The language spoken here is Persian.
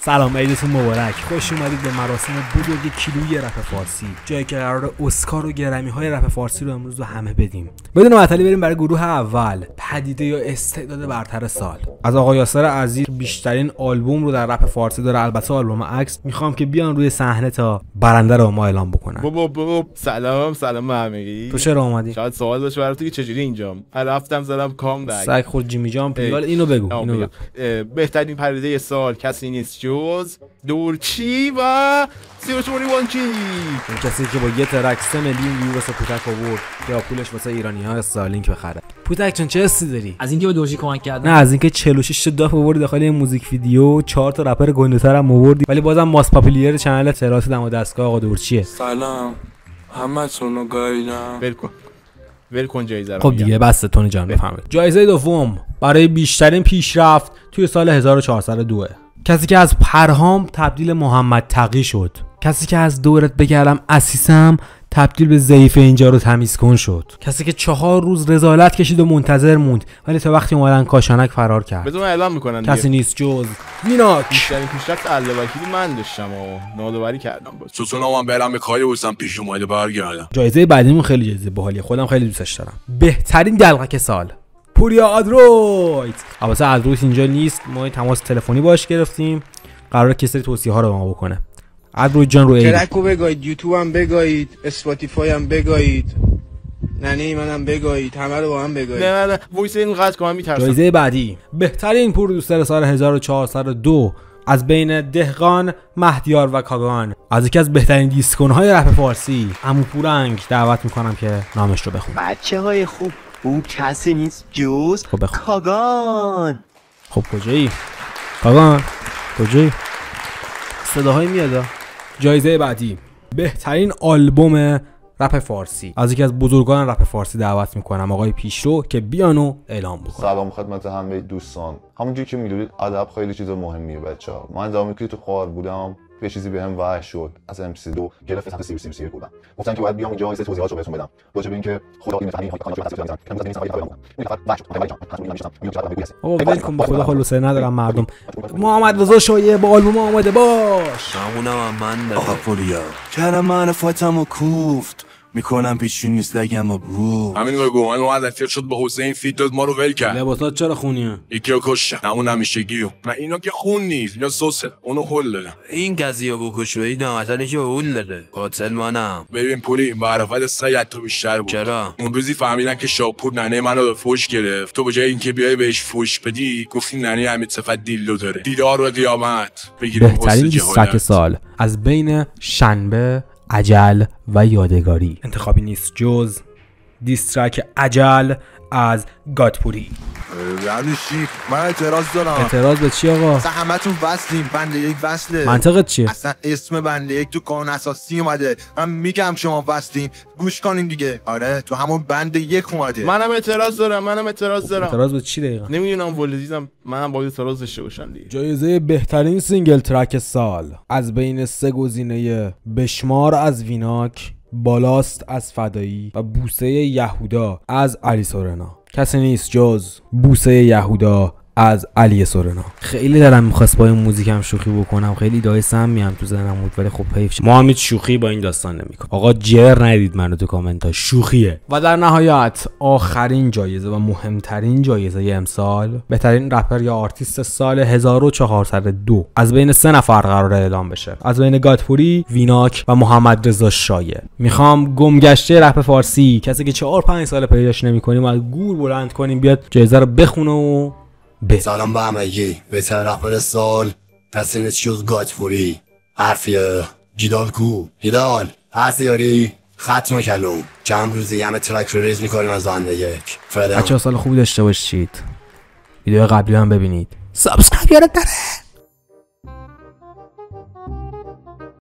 سلام، عیدتون مبارک. خوش اومدید به مراسم بزرگ کیلویی رپ فارسی، جایی که قرار اسکار و گرمی های رپ فارسی رو امروز رو همه بدیم. بدون معطلی بریم برای گروه اول، پدیده یا استعداد برتر سال. از آقا یاسر عزیز بیشترین آلبوم رو در رپ فارسی داره، البته آلبوم عکس. میخوام که بیان روی صحنه تا برنده رو ما اعلام بکنن. سلام به همگی. تو چرا اومدی؟ شاید سوال باشه برات که چجوری اینجام. رفتم زدم کام بک. سگ خود جیمی جامپ. اینو بگو. بهترین پدیده سال کسی نیست جز دورچی و 021 کی. اون کسی که با یه ترک 3 میلیون یورو واسه پوتک آورد یا پولش واسه ایرانی‌ها استارلینک بخره. پوتک چون چه حسی داری؟ از اینکه به دورچی کمک کردن؟ نه، از اینکه 46 تا داف آوردی داخل این موزیک ویدیو، 4 تا رپر گنده‌تر هم آوردی، ولی بازم ماس پاپولیر چنل تراس دم و دستگاه آقا دورچیه. سلام همتون گاییدم. ول کن جایزه رو. خب دیگه بس تون جان بفهمید. جایزه دوم برای بیشترین پیشرفت توی سال 1402. کسی که از پرهام تبدیل محمد تقی شد. کسی که از دورت بگردم اسیسم تبدیل به ضعیف اینجا رو تمیز کن شد. کسی که 4 روز رذالت کشید و منتظر موند ولی تا وقتی اومدن کاشانک فرار کرد. بدون اعلام میکنن کسی نیست جز ویناک. بیشترین پیشرفت الوکیلی من داشتم و نادواری کردم. چطور برم به کاری بودم پیش اومده برگردم. جایزه بعدیمون خیلی جایزه باحالیه، خودم خیلی دوستش دارم. بهترین دلقک سال پوریا آدرویت. البته آدرویت اینجا نیست، ما تماس تلفنی باش گرفتیم، قراره که سری توصیه ها رو به ما بکنه. آدرویت جان رو ترکو بگاید، یوتیوب هم بگاید، اسپاتیفای هم بگاید، ننه منم بگاید، همه رو با هم بگاید. نه وایس این قطع کنم میترسم. جایزه بعدی بهترین پرودوسر سال 1402 از بین دهقان، مهدیار و کاگان، از یکی از بهترین دیسکون‌های رپ فارسی، عمو پورنگ دعوت میکنم که نامش رو بخون. بچه‌های خوب، اون کسی نیست جز کاگان. خب کجایی؟ کاگان کجایی؟ صداهایی میاد. جایزه بعدی بهترین آلبوم رپ فارسی، از یکی از بزرگان رپ فارسی دعوت میکنم آقای پیشرو که بیانو اعلام بکنه. سلام خدمت همه دوستان. همونجوری که میدونید ادب خیلی چیز مهمیه بچه‌ها. من زمانی که تو خوار بودم یه چیزی بهم وحش شد از MC2 گرفت سمت سی بودم. گفتن که باید بیام اینجا یه توضیحاتو بهتون بدم راجع به اینکه خدا این فهمی کانال رو هستم که مثلا این سوال دارم. این فقط وحش بود. آقا ولکن به خدا خلاصه ندارم مردم. محمد رضا شایعه با آلبوم اومده باش. همونم من آقا پوریا. چرا معرفتمو کوفت میکنم پیشین نیست لگم و برو. همین بگو من اومد افیر شد به حسین فیت داد ما رو ول کرد. لباسات چرا خونیه؟ یکی رو کشتم. نه اون همیشگیو. نه اینا که خون نیست، اینا سوسه. اونو هول دادم. این قضیه بکش و اینا مثلا که هول داده. قاتل منم. ببین پولی معرفت سعی تو بیشتر بود. چرا؟ اون روزی فهمیدن که شاپور ننه منو به فوش گرفت. تو به جای اینکه بیای بهش فوش بدی، گفتی ننه همین صفت دیلو داره. دیدار و قیامت. بهترین دیسترک سال از بین شنبه، عجل و یادگاری انتخابی نیست جز دیسترک عجل از گادپوری. یعنی چی؟ من اعتراض دارم. اعتراض به چی آقا؟ اصلا همتون وصلیم، بنده یک وصله. منطقت چیه؟ اصلا اسم بنده یک تو قانون اساسی اومده. من میگم شما وصلین، گوش کنین دیگه. آره تو همون بنده یک اومده. منم اعتراض دارم. اعتراض به چی دقیقاً؟ نمیدونم ولدیزم، منم باید اعتراض داشته باشم دیگه. جایزه بهترین سینگل ترک سال از بین 3 گزینه بشمار از ویناک، بالاست از فدایی و بوسه یهودا از علی سورنا. کسی نیست جز بوسه یهودا از علی سورنا. خیلی دارم میخواست با این موزیکم شوخی بکنم، خیلی دای سمی هم تو ذهنم بود ولی خب حیف. ما هم شوخی با این داستان نمیکنم. آقا جر ندید منو تو کامنت ها، شوخیه. و در نهایت آخرین جایزه و مهمترین جایزه امسال، بهترین رپر یا آرتیست سال 1402 از بین 3 نفر قراره اعلام بشه، از بین گادپوری، ویناک و محمد رضا شایعه. میخوام گمگشته رپ فارسی، کسی که 4-5 سال پیداش نمیکنیم از گور بلند کنیم بیاد جایزه رو بخونه و سلام به همگی. بهترین رپر سال کسی نیست جز گادپوری. حرفیه جیدال کو هیدال هستی یاری ختم کلوم. چند روزی همه ترک رو ریز میکنیم از بنده یک. بچه‌ها سال خوبی داشته باشید. ویدیو قبلی هم ببینید. سابسکرایب یادت نره.